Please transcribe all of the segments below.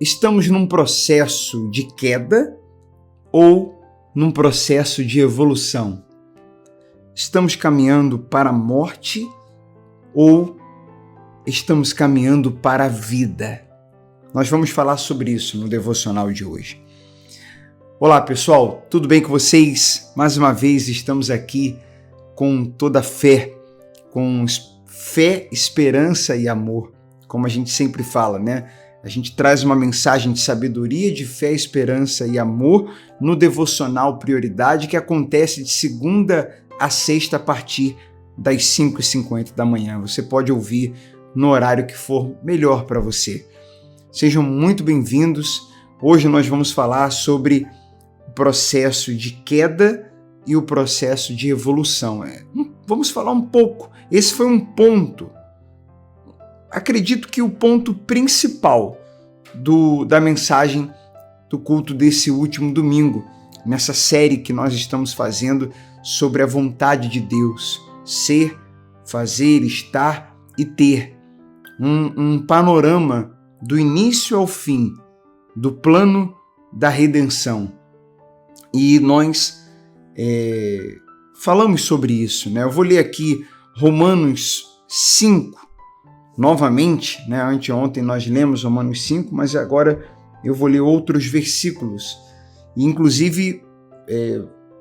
estamos num processo de queda ou num processo de evolução? Estamos caminhando para a morte ou estamos caminhando para a vida? Nós vamos falar sobre isso no devocional de hoje. Olá pessoal, tudo bem com vocês? Mais uma vez estamos aqui com toda a fé, com fé, esperança e amor, como a gente sempre fala, né? A gente traz uma mensagem de sabedoria, de fé, esperança e amor no devocional Prioridade, que acontece de segunda a sexta a partir das 5h50 da manhã. Você pode ouvir no horário que for melhor para você. Sejam muito bem-vindos. Hoje nós vamos falar sobre o processo de queda e o processo de evolução. Vamos falar um pouco. Esse foi um ponto. Acredito que o ponto principal da mensagem do culto desse último domingo, nessa série que nós estamos fazendo sobre a vontade de Deus, ser, fazer, estar e ter. Um panorama do início ao fim do plano da redenção. E nós falamos sobre isso, né? Eu vou ler aqui Romanos 5, novamente, né? Anteontem nós lemos Romanos 5, mas agora eu vou ler outros versículos. E, inclusive,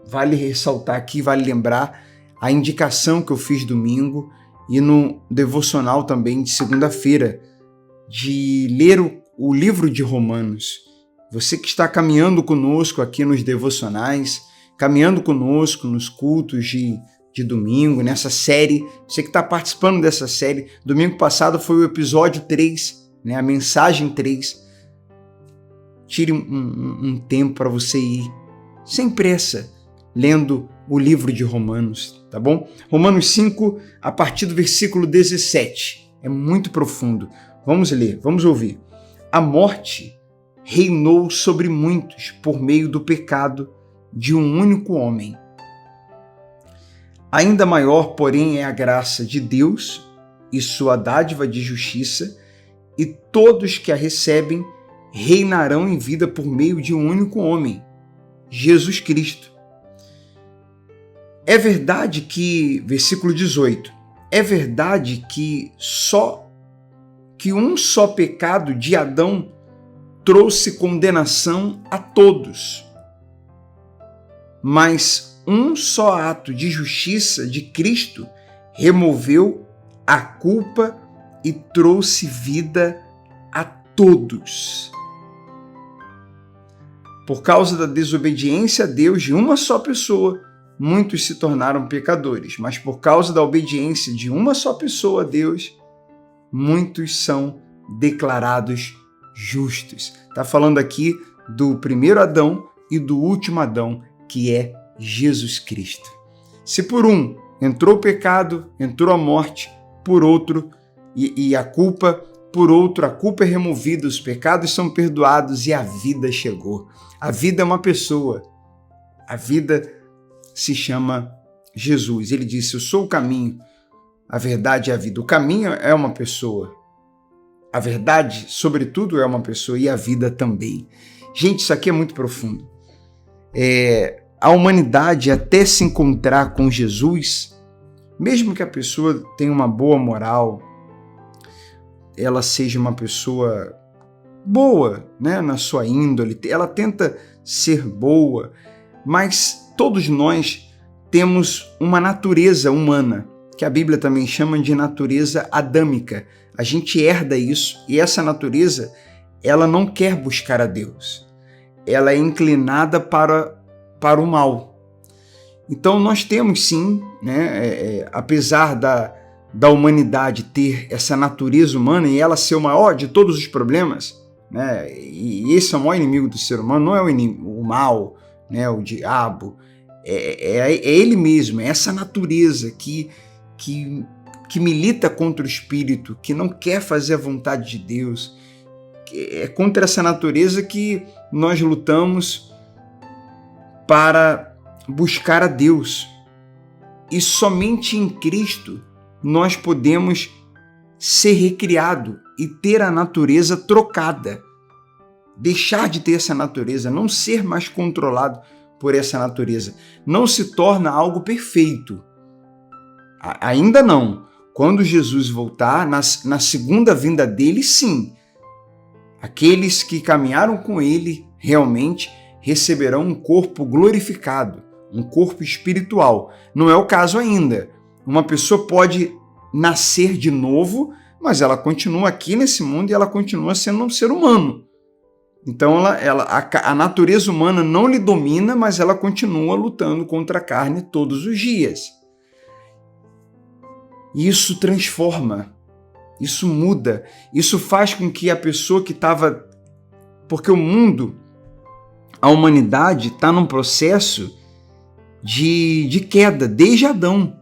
vale ressaltar aqui, vale lembrar a indicação que eu fiz domingo e no devocional também de segunda-feira, de ler o livro de Romanos. Você que está caminhando conosco aqui nos devocionais, caminhando conosco nos cultos de domingo, nessa série, você que está participando dessa série, domingo passado foi o episódio 3, né, a mensagem 3. Tire um tempo para você ir, sem pressa, lendo o livro de Romanos, tá bom? Romanos 5, a partir do versículo 17, é muito profundo. Vamos ler, vamos ouvir. A morte reinou sobre muitos por meio do pecado de um único homem. Ainda maior, porém, é a graça de Deus e sua dádiva de justiça, e todos que a recebem reinarão em vida por meio de um único homem, Jesus Cristo. É verdade que, versículo 18, é verdade que um só pecado de Adão trouxe condenação a todos, mas um só ato de justiça de Cristo removeu a culpa e trouxe vida a todos. Por causa da desobediência a Deus de uma só pessoa, muitos se tornaram pecadores, mas por causa da obediência de uma só pessoa a Deus, muitos são declarados justos. Está falando aqui do primeiro Adão e do último Adão, que é Jesus Cristo. Se por um entrou o pecado, entrou a morte, por outro, e a culpa, por outro, a culpa é removida, os pecados são perdoados e a vida chegou. A vida é uma pessoa. A vida se chama Jesus. Ele disse: eu sou o caminho, a verdade e a vida. O caminho é uma pessoa. A verdade, sobretudo, é uma pessoa, e a vida também. Gente, isso aqui é muito profundo. A humanidade, até se encontrar com Jesus, mesmo que a pessoa tenha uma boa moral, ela seja uma pessoa boa, né, na sua índole, ela tenta ser boa, mas todos nós temos uma natureza humana, que a Bíblia também chama de natureza adâmica. A gente herda isso, e essa natureza, ela não quer buscar a Deus. Ela é inclinada para o mal. Então nós temos sim, né, apesar da humanidade ter essa natureza humana e ela ser o maior de todos os problemas, né, e esse é o maior inimigo do ser humano, não é o mal, né, o diabo, é ele mesmo, é essa natureza que milita contra o espírito, que não quer fazer a vontade de Deus. É contra essa natureza que nós lutamos para buscar a Deus. E somente em Cristo nós podemos ser recriado e ter a natureza trocada. deixar de ter essa natureza, não ser mais controlado por essa natureza. Não se torna algo perfeito. Ainda não. Quando Jesus voltar, na segunda vinda dele, sim. Aqueles que caminharam com ele realmente receberão um corpo glorificado, um corpo espiritual. Não é o caso ainda. Uma pessoa pode nascer de novo, mas ela continua aqui nesse mundo e ela continua sendo um ser humano. Então a natureza humana não lhe domina, mas ela continua lutando contra a carne todos os dias. Isso transforma, isso muda, isso faz com que a pessoa que estava... Porque o mundo, a humanidade está num processo de queda, desde Adão.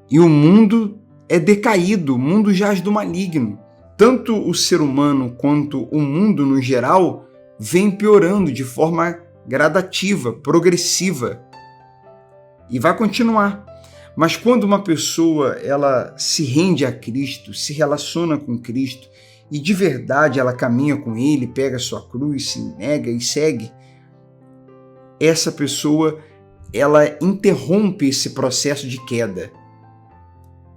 E o mundo é decaído, o mundo jaz do maligno. Tanto o ser humano quanto o mundo no geral vem piorando de forma gradativa, progressiva. E vai continuar. Mas quando uma pessoa ela se rende a Cristo, se relaciona com Cristo e de verdade ela caminha com Ele, pega a sua cruz, se nega e segue, essa pessoa ela interrompe esse processo de queda.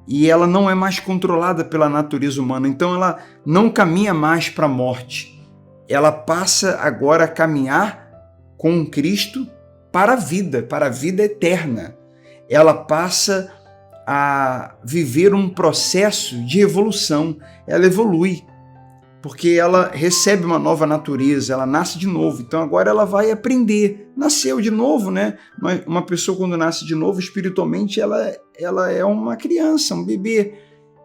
E ela não é mais controlada pela natureza humana, então ela não caminha mais para a morte. Ela passa agora a caminhar com Cristo para a vida eterna. Ela passa a viver um processo de evolução. Ela evolui, porque ela recebe uma nova natureza, ela nasce de novo. Então agora ela vai aprender. Nasceu de novo, né? Uma pessoa quando nasce de novo, espiritualmente, ela é uma criança, um bebê.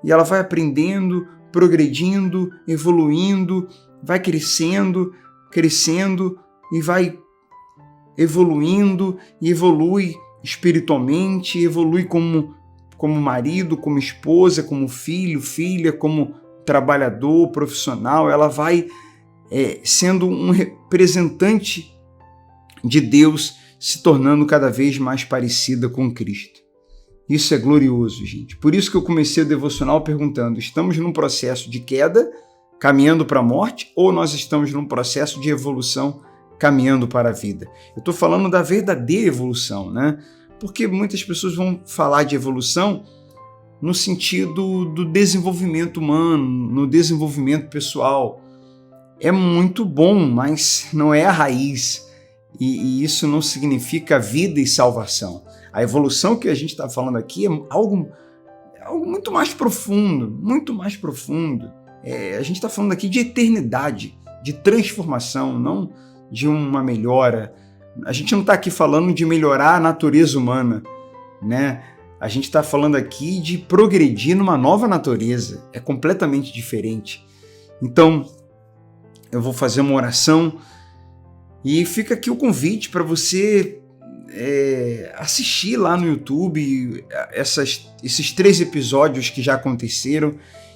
E ela vai aprendendo, progredindo, evoluindo, vai crescendo e vai evoluindo e evolui espiritualmente, evolui como marido, como esposa, como filho, filha, como trabalhador, profissional. Ela vai sendo um representante de Deus, se tornando cada vez mais parecida com Cristo. Isso é glorioso, gente. Por isso que eu comecei o devocional perguntando: estamos num processo de queda, caminhando para a morte, ou nós estamos num processo de evolução, caminhando para a vida? Eu estou falando da verdadeira evolução, né? Porque muitas pessoas vão falar de evolução no sentido do desenvolvimento humano, no desenvolvimento pessoal. É muito bom, mas não é a raiz. E isso não significa vida e salvação. A evolução que a gente está falando aqui é algo muito mais profundo, muito mais profundo. A gente está falando aqui de eternidade, de transformação, não de uma melhora. A gente não está aqui falando de melhorar a natureza humana, né? A gente está falando aqui de progredir numa nova natureza. É completamente diferente. Então, eu vou fazer uma oração e fica aqui o convite para você assistir lá no YouTube esses 3 episódios que já aconteceram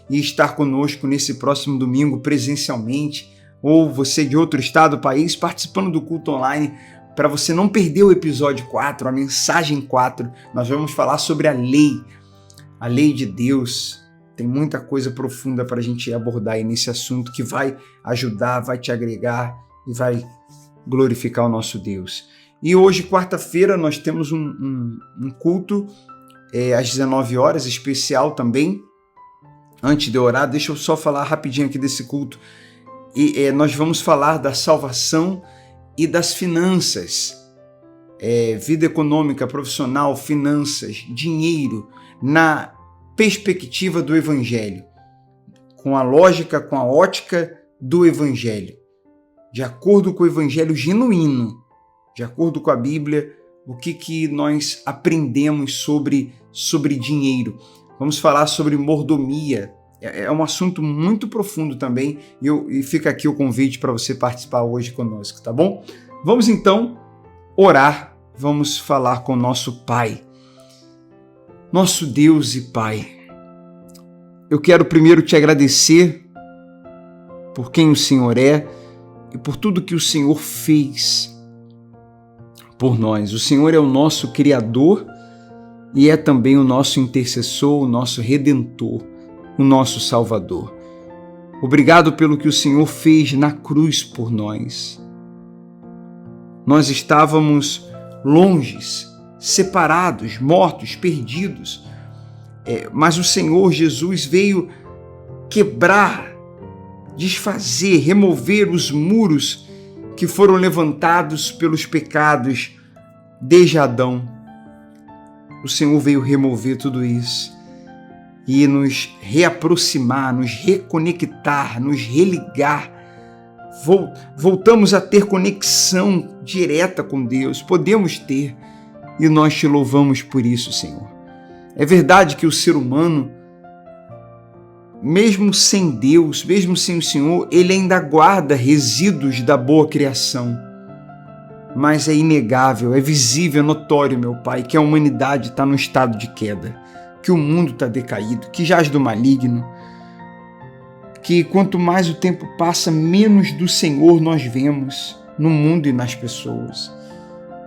e estar conosco nesse próximo domingo presencialmente, ou você de outro estado, país, participando do culto online, para você não perder o episódio 4, a mensagem 4. Nós vamos falar sobre a lei de Deus. Tem muita coisa profunda para a gente abordar aí nesse assunto que vai ajudar, vai te agregar e vai glorificar o nosso Deus. E hoje, quarta-feira, nós temos um culto às 19 horas, especial também. Antes de orar, deixa eu só falar rapidinho aqui desse culto. E nós vamos falar da salvação e das finanças. Vida econômica, profissional, finanças, dinheiro, na perspectiva do Evangelho. Com a lógica, com a ótica do Evangelho. De acordo com o Evangelho genuíno, de acordo com a Bíblia, o que nós aprendemos sobre dinheiro. Vamos falar sobre mordomia. É um assunto muito profundo também e fica aqui o convite para você participar hoje conosco, tá bom? Vamos então orar, vamos falar com o nosso Pai. Nosso Deus e Pai, eu quero primeiro te agradecer por quem o Senhor é e por tudo que o Senhor fez por nós. O Senhor é o nosso Criador e é também o nosso intercessor, o nosso Redentor, o nosso Salvador. Obrigado pelo que o Senhor fez na cruz por nós. Nós estávamos longes, separados, mortos, perdidos, mas o Senhor Jesus veio quebrar, desfazer, remover os muros que foram levantados pelos pecados desde Adão. O Senhor veio remover tudo isso e nos reaproximar, nos reconectar, nos religar. Voltamos a ter conexão direta com Deus, podemos ter, e nós te louvamos por isso, Senhor. É verdade que o ser humano, mesmo sem Deus, mesmo sem o Senhor, ele ainda guarda resíduos da boa criação. Mas é inegável, é visível, é notório, meu Pai, que a humanidade está num estado de queda, que o mundo está decaído, que jaz do maligno, que quanto mais o tempo passa, menos do Senhor nós vemos no mundo e nas pessoas.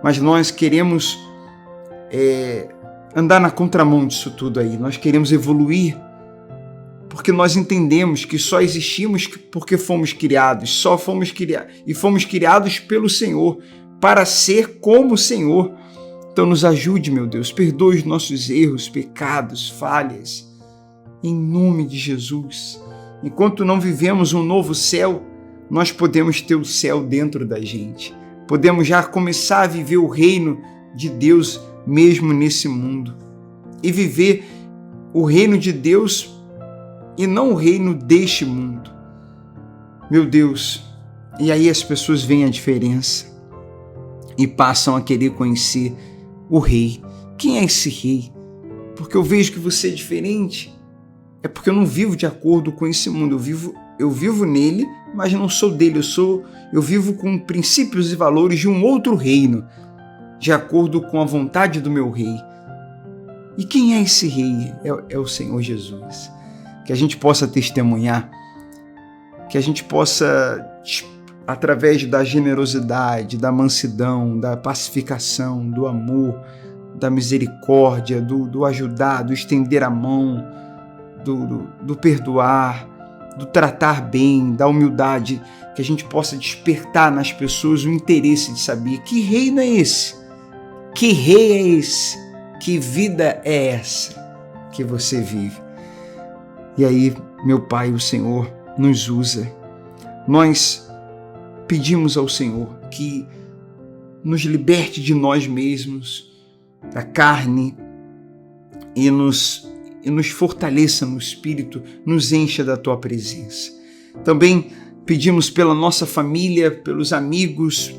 Mas nós queremos andar na contramão disso tudo aí, nós queremos evoluir, porque nós entendemos que só existimos porque fomos criados, e fomos criados pelo Senhor, para ser como o Senhor. Então nos ajude, meu Deus, perdoe os nossos erros, pecados, falhas, em nome de Jesus. Enquanto não vivemos um novo céu, nós podemos ter o céu dentro da gente. Podemos já começar a viver o reino de Deus mesmo nesse mundo. E viver o reino de Deus e não o reino deste mundo. Meu Deus, e aí as pessoas veem a diferença e passam a querer conhecer o rei. Quem é esse rei? Porque eu vejo que você é diferente. É porque eu não vivo de acordo com esse mundo. Eu vivo nele, mas não sou dele. Eu vivo com princípios e valores de um outro reino, de acordo com a vontade do meu rei. E quem é esse rei? É o Senhor Jesus. Que a gente possa testemunhar, que a gente possa, através da generosidade, da mansidão, da pacificação, do amor, da misericórdia, do ajudar, do estender a mão, do perdoar, do tratar bem, da humildade, que a gente possa despertar nas pessoas o interesse de saber que reino é esse, que rei é esse, que vida é essa que você vive. E aí, meu Pai, o Senhor nos usa. Nós pedimos ao Senhor que nos liberte de nós mesmos, da carne, e nos fortaleça no Espírito, nos encha da Tua presença. Também pedimos pela nossa família, pelos amigos,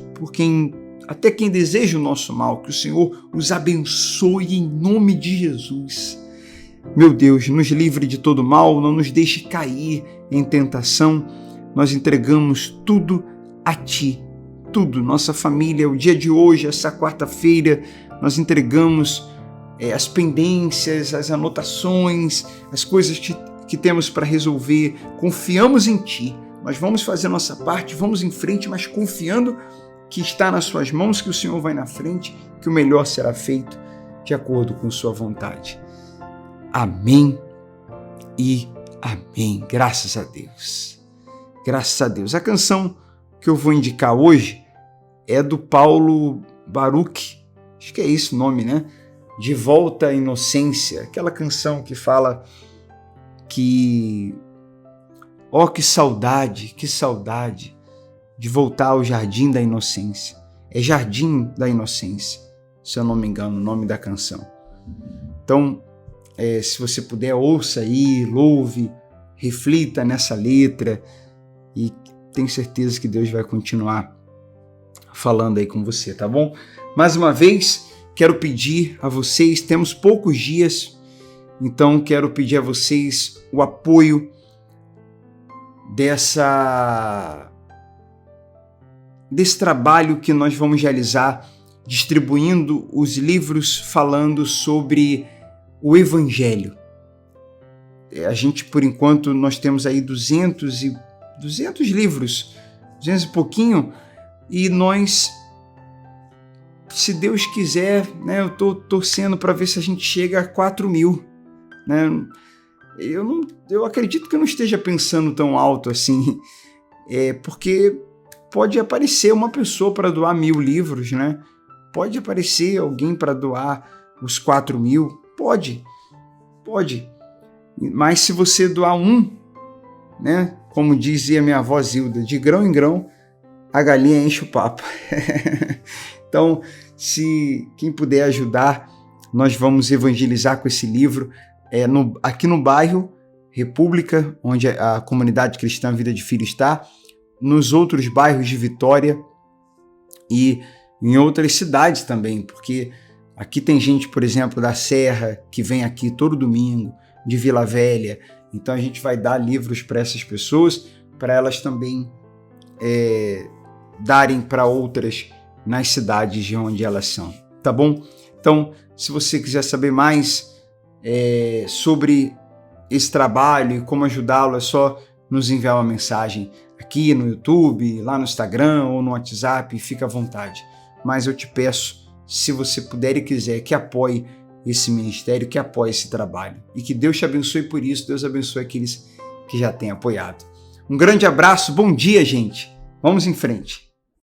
até quem deseja o nosso mal, que o Senhor os abençoe em nome de Jesus. Meu Deus, nos livre de todo mal, não nos deixe cair em tentação. Nós entregamos tudo a Ti, tudo, nossa família, o dia de hoje, essa quarta-feira, nós entregamos as pendências, as anotações, as coisas que temos para resolver. Confiamos em Ti, nós vamos fazer nossa parte, vamos em frente, mas confiando que está nas Suas mãos, que o Senhor vai na frente, que o melhor será feito de acordo com Sua vontade. Amém e amém. Graças a Deus. Graças a Deus. A canção que eu vou indicar hoje é do Paulo Baruch. Acho que é esse o nome, né? De Volta à Inocência. Aquela canção que fala que... que saudade de voltar ao Jardim da Inocência. É Jardim da Inocência, se eu não me engano, o nome da canção. Então, se você puder, ouça aí, louve, reflita nessa letra e tenho certeza que Deus vai continuar falando aí com você, tá bom? Mais uma vez, quero pedir a vocês, temos poucos dias, então quero pedir a vocês o apoio desse trabalho que nós vamos realizar, distribuindo os livros falando sobre o Evangelho. A gente, por enquanto, nós temos aí 200 livros, 200 e pouquinho, e nós, se Deus quiser, né, eu estou torcendo para ver se a gente chega a 4.000, né? eu acredito que eu não esteja pensando tão alto assim, porque pode aparecer uma pessoa para doar 1.000 livros, né? Pode aparecer alguém para doar os 4.000, pode. Mas se você doar um, né? Como dizia minha avó Zilda, de grão em grão, a galinha enche o papo. Então, se quem puder ajudar, nós vamos evangelizar com esse livro aqui no bairro República, onde a comunidade cristã Vida de Filho está, nos outros bairros de Vitória e em outras cidades também, porque aqui tem gente, por exemplo, da Serra, que vem aqui todo domingo, de Vila Velha. Então a gente vai dar livros para essas pessoas, para elas também darem para outras nas cidades de onde elas são, tá bom? Então, se você quiser saber mais sobre esse trabalho e como ajudá-lo, é só nos enviar uma mensagem aqui no YouTube, lá no Instagram ou no WhatsApp, fica à vontade. Mas eu te peço, se você puder e quiser, que apoie esse ministério, que apoie esse trabalho. E que Deus te abençoe por isso, Deus abençoe aqueles que já têm apoiado. Um grande abraço, bom dia, gente. Vamos em frente.